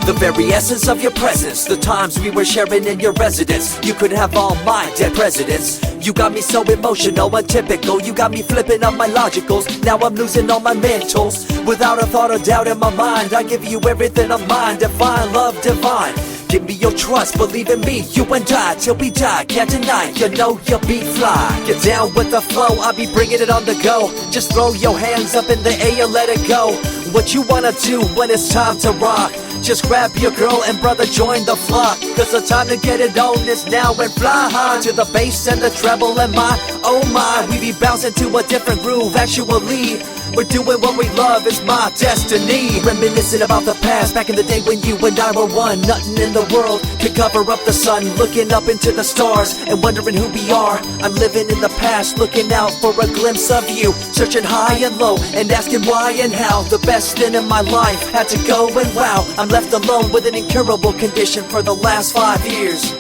The very essence of your presence, the times we were sharing in your residence. You could have all my dead presidents. You got me so emotional, untypical. You got me flipping up my logicals. Now I'm losing all my mentals. Without a thought or doubt in my mind, I give you everything of mine. Divine love, divine. Give me your trust, believe in me, you and I, till we die, can't deny, you know you'll be fly. Get down with the flow, I'll be bringing it on the go. Just throw your hands up in the air, let it go. What you wanna do when it's time to rock? Just grab your girl and brother, join the flock. Cause the time to get it on is now, and fly high to the bass and the treble and my, oh my. We be bouncing to a different groove, actually. We're doing what we love, it's my destiny. Reminiscing about the past, back in the day when you and I were one. Nothing in the world could cover up the sun. Looking up into the stars and wondering who we are. I'm living in the past, looking out for a glimpse of you. Searching high and low and asking why and how. The best thing in my life had to go, and wow, I'm left alone with an incurable condition for the last 5 years.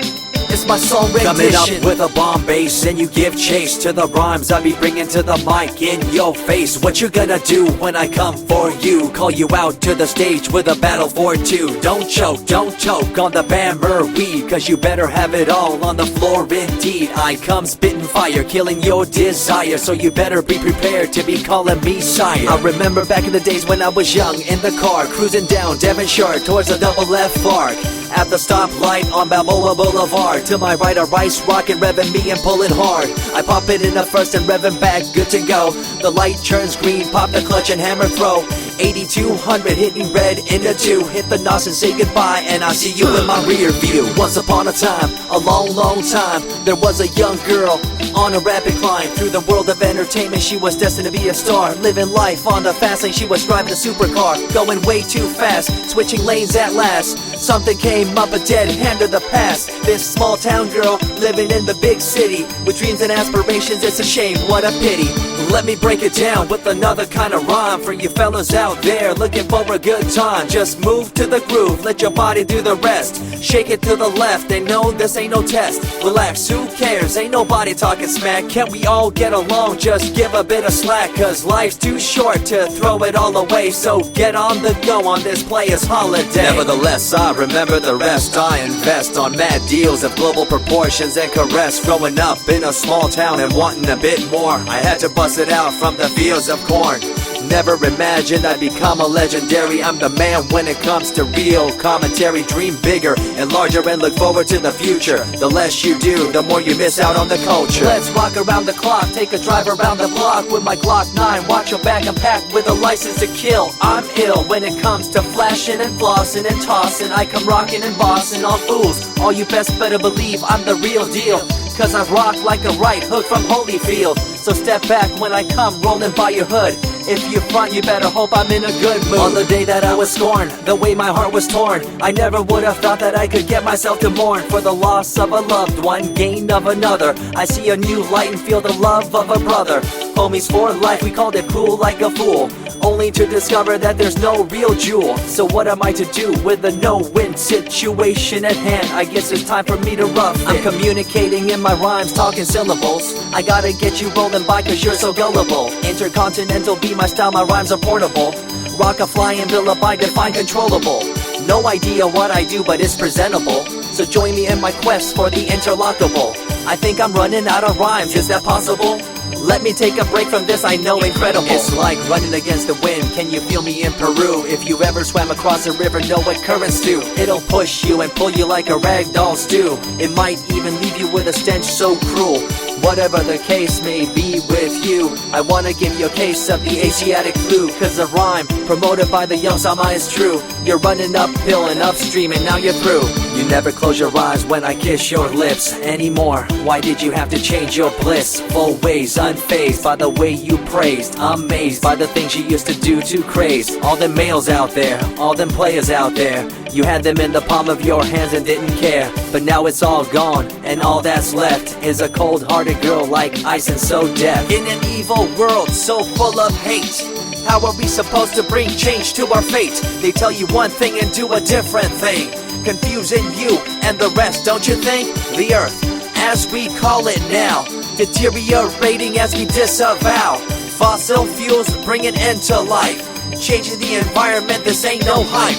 It's my song rendition. Coming up with a bomb bass and you give chase to the rhymes I be bringing to the mic in your face. What you gonna do when I come for you? Call you out to the stage with a battle for two. Don't choke on the bammer weed, cause you better have it all on the floor indeed. I come spitting fire, killing your desire, so you better be prepared to be calling me sire. I remember back in the days when I was young, in the car, cruising down Devonshire towards the double F arc. At the stoplight on Balboa Boulevard, to my right a rice rocket revving me and pulling hard. I pop it in the first and revving back, good to go. The light turns green, pop the clutch and hammer throw. 8200 hitting red in the 2. Hit the nos and say goodbye, and I see you in my rear view. Once upon a time, a long time, there was a young girl on a rapid climb through the world of entertainment. She was destined to be a star, living life on the fast lane. She was driving a supercar, going way too fast, switching lanes at last. Something came up, a dead hand of the past. This small town girl living in the big city with dreams and aspirations. It's a shame, what a pity. Let me break it down with another kind of rhyme for you fellas out there looking for a good time. Just move to the groove, let your body do the rest. Shake it to the left, they know this ain't no test. Relax, who cares, ain't nobody talking smack. Can't we all get along, just give a bit of slack. Cause life's too short to throw it all away, so get on the go on this player's holiday. Nevertheless, I remember the rest. I invest on mad deals of global proportions and caress. Growing up in a small town and wanting a bit more, I had to bust it out from the fields of corn. Never imagined I'd become a legendary. I'm the man when it comes to real commentary. Dream bigger and larger and look forward to the future. The less you do, the more you miss out on the culture. Let's rock around the clock, take a drive around the block with my Glock 9. Watch your back, I'm packed with a license to kill. I'm ill when it comes to flashing and flossing and tossing. I come rocking and bossing on fools. All you best better believe I'm the real deal, cause I rock like a right hook from Holyfield. So step back when I come rolling by your hood. If you front, you better hope I'm in a good mood. On the day that I was scorned, the way my heart was torn, I never would have thought that I could get myself to mourn for the loss of a loved one, gain of another. I see a new light and feel the love of a brother. Homies for life, we called it cool like a fool, only to discover that there's no real jewel. So what am I to do with a no-win situation at hand? I guess it's time for me to rough it. I'm communicating in my rhymes, talking syllables. I gotta get you rolling by cause you're so gullible. Intercontinental be my style, my rhymes are portable. Rock a flying villa by define controllable. No idea what I do, but it's presentable. So join me in my quest for the interlockable. I think I'm running out of rhymes, is that possible? Let me take a break from this, I know incredible. It's like running against the wind, can you feel me in Peru? If you ever swam across a river, know what currents do. It'll push you and pull you like a ragdoll stew. It might even leave you with a stench so cruel. Whatever the case may be with you, I wanna give you a case of the Asiatic flu. Cause the rhyme promoted by the young Sama is true. You're running uphill and upstream and now you're through. You never close your eyes when I kiss your lips anymore. Why did you have to change your bliss? Full ways, unfazed by the way you praised. Amazed by the things you used to do to craze. All them males out there, all them players out there, you had them in the palm of your hands and didn't care. But now it's all gone, and all that's left is a cold-hearted girl like ice and so deaf. In an evil world so full of hate, how are we supposed to bring change to our fate? They tell you one thing and do a different thing, confusing you and the rest, don't you think? The earth, as we call it now, deteriorating as we disavow. Fossil fuels bring an end to life, changing the environment, this ain't no hype.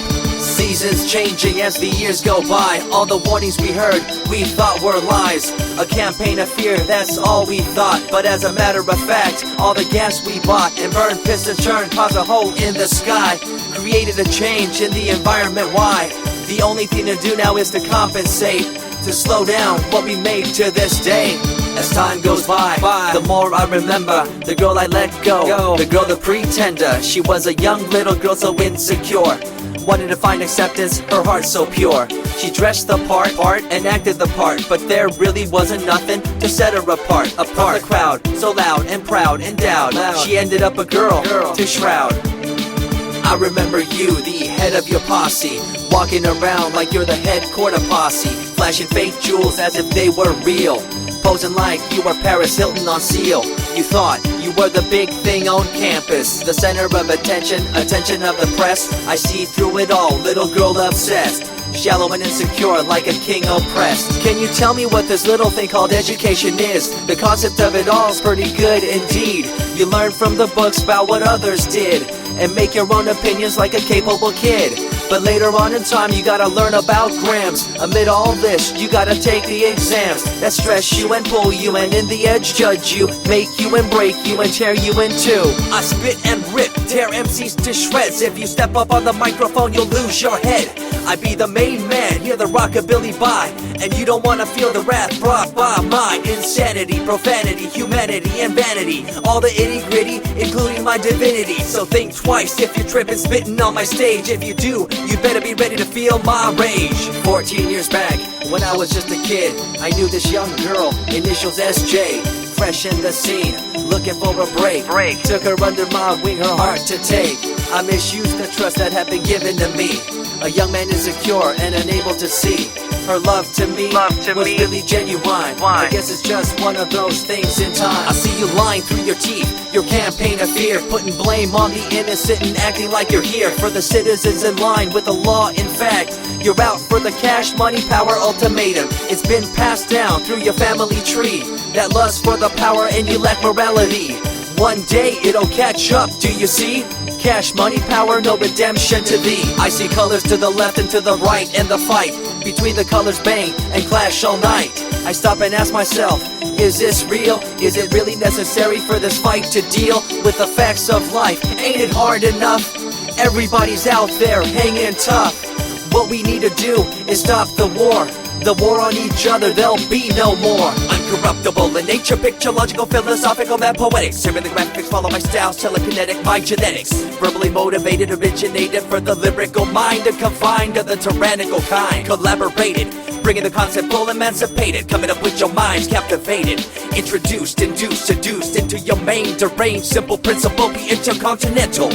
Seasons changing as the years go by. All the warnings we heard, we thought were lies. A campaign of fear, that's all we thought. But as a matter of fact, all the gas we bought and burned, pissed and churned caused a hole in the sky. Created a change in the environment, why? The only thing to do now is to compensate, to slow down what we made to this day. As time goes by, the more I remember the girl I let go, the girl, the pretender. She was a young little girl so insecure, wanted to find acceptance, her heart so pure. She dressed the part and acted the part, but there really wasn't nothing to set her apart from the crowd, so loud and proud, endowed. She ended up a girl to shroud. I remember you, the head of your posse, walking around like you're the head quarter posse, flashing fake jewels as if they were real, posing like you were Paris Hilton on seal. You thought you were the big thing on campus, the center of attention of the press. I see through it all, little girl obsessed, shallow and insecure like a king oppressed. Can you tell me what this little thing called education is? The concept of it all's pretty good indeed. You learn from the books about what others did and make your own opinions like a capable kid. But later on in time you gotta learn about grams. Amid all this you gotta take the exams that stress you and pull you, and in the edge judge you, make you and break you and tear you in two. I spit and rip, tear MCs to shreds. If you step up on the microphone you'll lose your head. I be the main man, hear the rockabilly by, and you don't wanna feel the wrath brought by my insanity, profanity, humanity, and vanity. All the itty gritty, including my divinity. So think twice if you're tripping, spitting on my stage. If you do, you better be ready to feel my rage. 14 years back, when I was just a kid, I knew this young girl, initials SJ, fresh in the scene, looking for a break. Took her under my wing, her heart to take. I misused the trust that had been given to me. A young man insecure and unable to see her love to me was really genuine. I guess it's just one of those things in time. I see you lying through your teeth, your campaign of fear, putting blame on the innocent and acting like you're here for the citizens in line with the law. In fact, you're out for the cash, money, power ultimatum. It's been passed down through your family tree, that lust for the power and you lack morality. One day it'll catch up, do you see? Cash, money, power, no redemption to thee. I see colors to the left and to the right, and the fight between the colors bang and clash all night. I stop and ask myself, is this real? Is it really necessary for this fight to deal with the facts of life? Ain't it hard enough? Everybody's out there hanging tough. What we need to do is stop the war on each other, there'll be no more. Uncorruptible in nature, picture, logical, philosophical, mad poetic. Serving the graphics, follow my style, telekinetic, my genetics. Verbally motivated, originated for the lyrical mind, and confined to the tyrannical kind. Collaborated, bringing the concept full emancipated, coming up with your minds captivated. Introduced, induced, seduced into your main deranged, simple principle, be intercontinental.